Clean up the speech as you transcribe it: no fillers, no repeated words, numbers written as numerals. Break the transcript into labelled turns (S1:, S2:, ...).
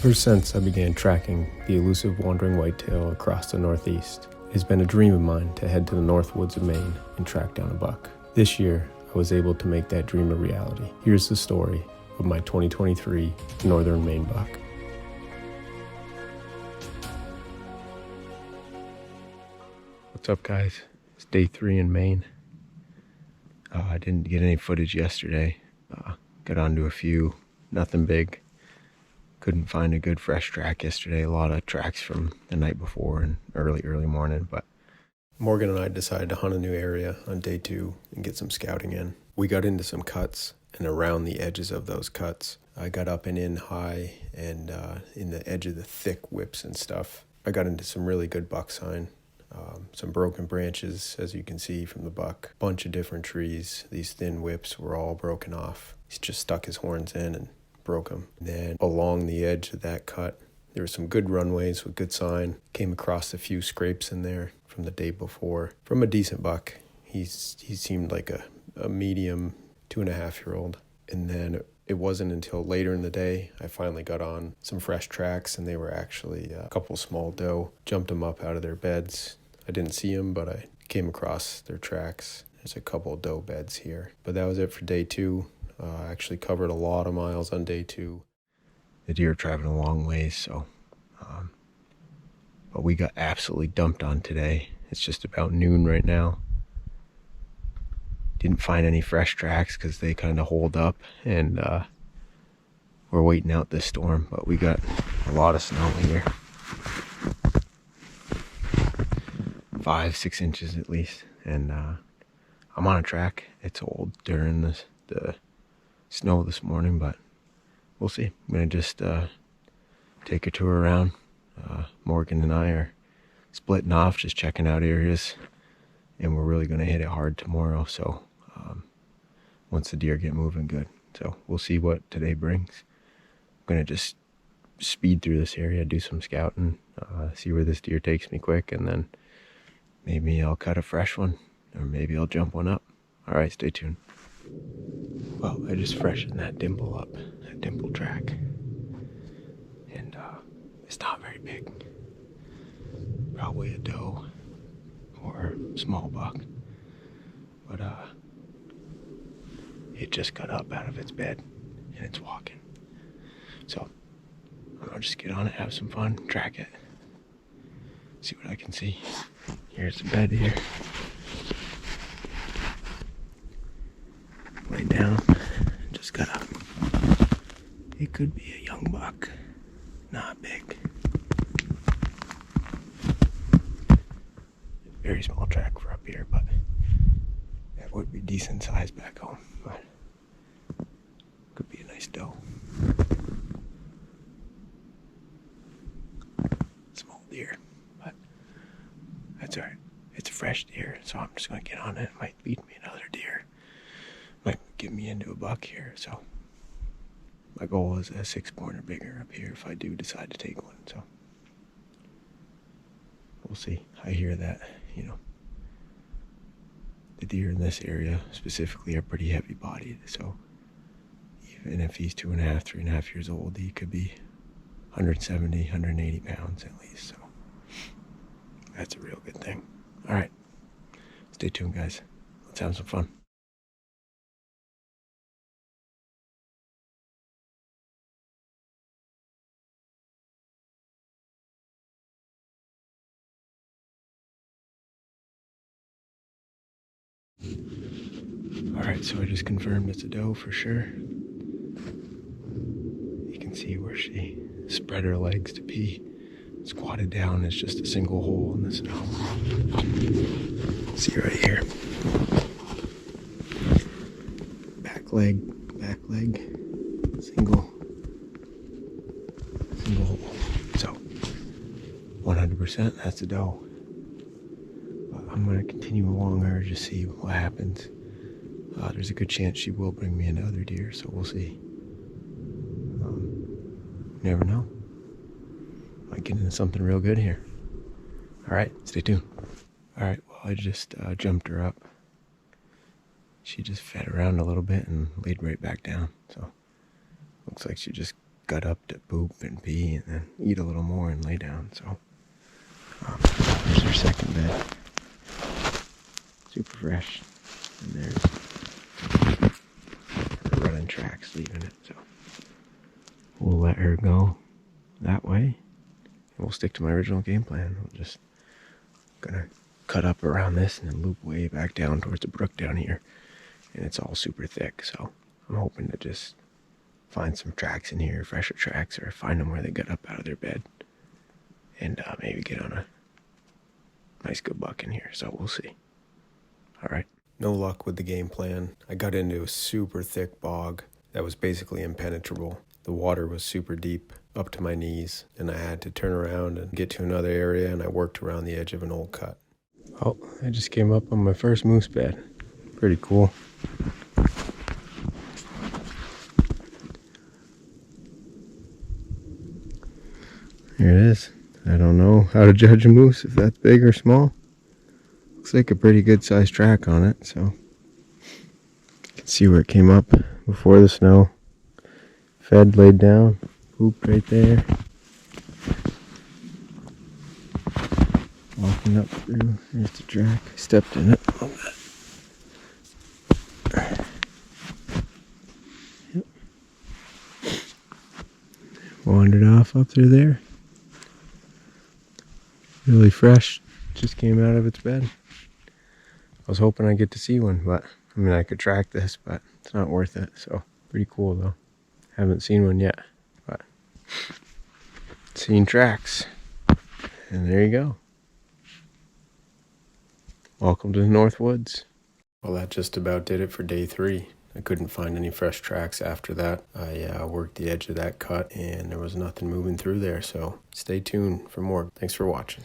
S1: Ever since I began tracking the elusive wandering whitetail across the Northeast, it has been a dream of mine to head to the North Woods of Maine and track down a buck. This year, I was able to make that dream a reality. Here's the story of my 2023 Northern Maine buck. What's up, guys? It's day 3 in Maine. I didn't get any footage yesterday. Got onto a few, nothing big. Couldn't find a good fresh track yesterday. A lot of tracks from the night before and early morning, but Morgan and I decided to hunt a new area on day 2 and get some scouting in. We got into some cuts, and around the edges of those cuts, I got up and in high and in the edge of the thick whips and stuff. I got into some really good buck sign. Some broken branches, as you can see from the buck. Bunch of different trees. These thin whips were all broken off. He's just stuck his horns in and broke them. And then along the edge of that cut, there were some good runways with good sign. Came across a few scrapes in there from the day before. From a decent buck. He seemed like a medium 2.5-year-old. And then it wasn't until later in the day I finally got on some fresh tracks, and they were actually a couple small doe. Jumped them up out of their beds. I didn't see them, but I came across their tracks. There's a couple doe beds here. But that was it for day 2. I actually covered a lot of miles on day 2. The deer are traveling a long ways, so but we got absolutely dumped on today. It's just about noon right now. Didn't find any fresh tracks because they kind of holed up, and we're waiting out this storm, but we got a lot of snow here. 5-6 inches at least, and I'm on a track. It's old during the snow this morning, but we'll see. I'm gonna just take a tour around. Morgan and I are splitting off, just checking out areas, and we're really gonna hit it hard tomorrow. So once the deer get moving good, so we'll see what today brings. I'm gonna just speed through this area, do some scouting, see where this deer takes me quick, and then maybe I'll cut a fresh one, or maybe I'll jump one up. All right, stay tuned. Well, I just freshened that dimple up, that dimple track, and it's not very big. Probably a doe or small buck, but it just got up out of its bed and it's walking. So I'll just get on it, have some fun, track it, see what I can see. Here's the bed here. Lay down, just got up. It could be a young buck, not big. Very small track for up here, but that would be decent size back home. But could be a nice doe. Small deer, but that's alright. It's a fresh deer, so I'm just gonna get on it. It might lead me another deer. Might get me into a buck here, so my goal is a 6-point or bigger up here if I do decide to take one. So we'll see. I hear that, the deer in this area specifically are pretty heavy bodied, so even if he's 2.5, 3.5 years old, he could be 170, 180 pounds at least, so that's a real good thing. All right, stay tuned, guys. Let's have some fun. Alright, so I just confirmed it's a doe for sure. You can see where she spread her legs to pee. Squatted down, it's just a single hole in the snow. See right here. Back leg, single hole. So, 100% that's a doe. I'm going to continue along her, just see what happens. There's a good chance she will bring me another deer, so we'll see. Never know. Might get into something real good here. Alright, stay tuned. Alright, well, I just jumped her up. She just fed around a little bit and laid right back down. So, looks like she just got up to poop and pee and then eat a little more and lay down. So there's our second bed. Super fresh. And there's the running tracks leaving it. So we'll let her go that way. And we'll stick to my original game plan. We'll just gonna cut up around this and then loop way back down towards the brook down here. And it's all super thick. So I'm hoping to just find some tracks in here, fresher tracks, or find them where they got up out of their bed. And maybe get on a nice good buck in here. So we'll see. All right. No luck with the game plan. I got into a super thick bog that was basically impenetrable. The water was super deep, up to my knees, and I had to turn around and get to another area, and I worked around the edge of an old cut. Oh, I just came up on my first moose bed. Pretty cool. Here it is. I don't know how to judge a moose, if that's big or small. Looks like a pretty good sized track on it, so you can see where it came up before the snow. Fed, laid down, pooped right there. Walking up through, there's the track. I stepped in it a little bit. Yep. Wandered off up through there. Really fresh, just came out of its bed. I was hoping I'd get to see one, but I mean, I could track this, but it's not worth it. So pretty cool though. Haven't seen one yet, but seen tracks. And there you go. Welcome to the North Woods. Well, that just about did it for day 3. I couldn't find any fresh tracks after that. I worked the edge of that cut and there was nothing moving through there. So stay tuned for more. Thanks for watching.